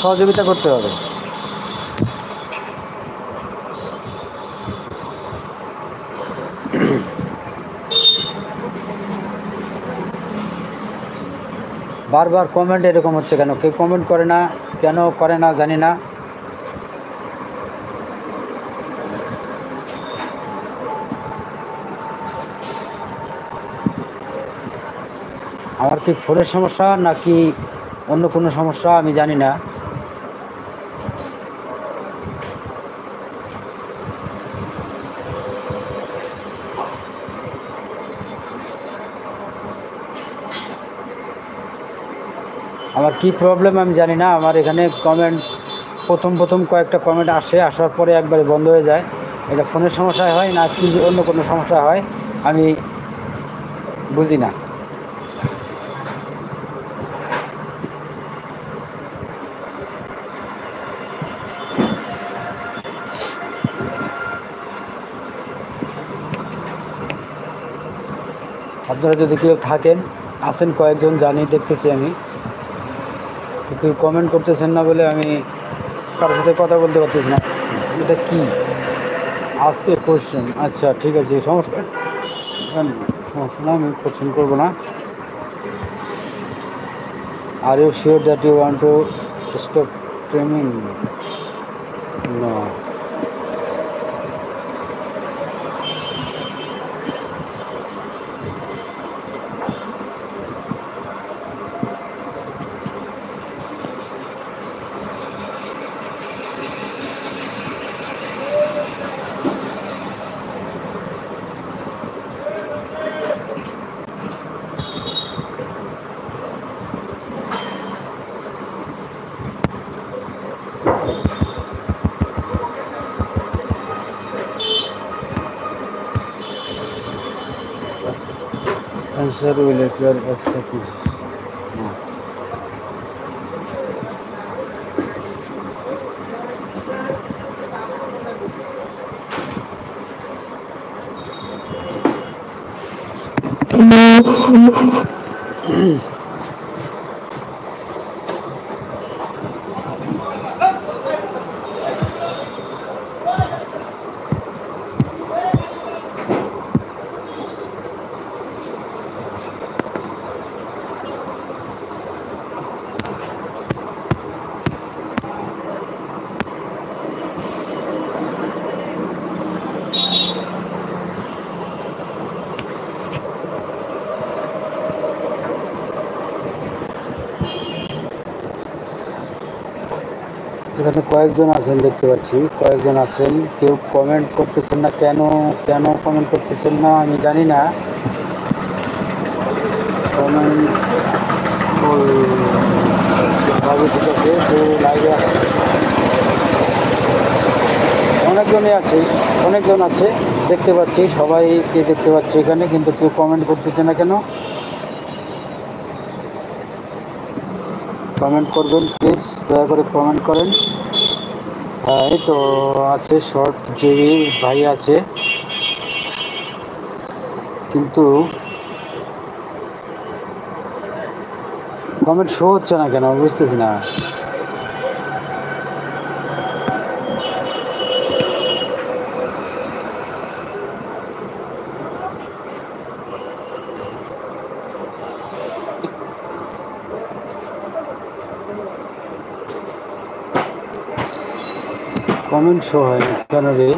সহযোগিতা করতে হবে। বারবার কমেন্ট এরকম হচ্ছে কেন? কেউ কমেন্ট করে না, কেন করে না জানি না। আমার কি ফোনের সমস্যা নাকি অন্য কোনো সমস্যা আমি জানি না। আমার কি প্রবলেম আমি জানি না। আমার এখানে কমেন্ট প্রথম কয়েকটা কমেন্ট আসে, আসার পরে একবারে বন্ধ হয়ে যায়। এটা ফোনের সমস্যা হয় না কি অন্য কোনো সমস্যা হয় আমি বুঝি না। আপনারা যদি কেউ থাকেন, আসেন কয়েকজন, জানি দেখতেছি আমি, কেউ কমেন্ট করতেছেন না বলে আমি কারোর সাথে কথা বলতে পারতেছি না। এটা কি আজকে কোশ্চেন? আচ্ছা ঠিক আছে, সমস্যা না, আমি কোশ্চেন করবো না। Are you sure that you want to stop training? না। Answer will appear as suspicious. No. এখানে কয়েকজন আছেন, দেখতে পাচ্ছি কয়েকজন আছেন, কেউ কমেন্ট করতেছেন না। কেন কেন কমেন্ট করতেছেন না আমি জানি না। কমেন্ট ঠিক আছে, তো লাইভে আছে অনেকজন আছে দেখতে পাচ্ছি, সবাইকে দেখতে পাচ্ছি এখানে, কিন্তু কেউ কমেন্ট করতেছে না কেন? কমেন্ট করবেন প্লিজ, দয়া করে কমেন্ট করেন। এই তো আছে, শর্ট জিবি ভাই আছে, কিন্তু কমেন্ট শো হচ্ছে না কেন বুঝতেছি না। কমেন্ট শো হয় না কেন রে?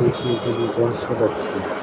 Technically,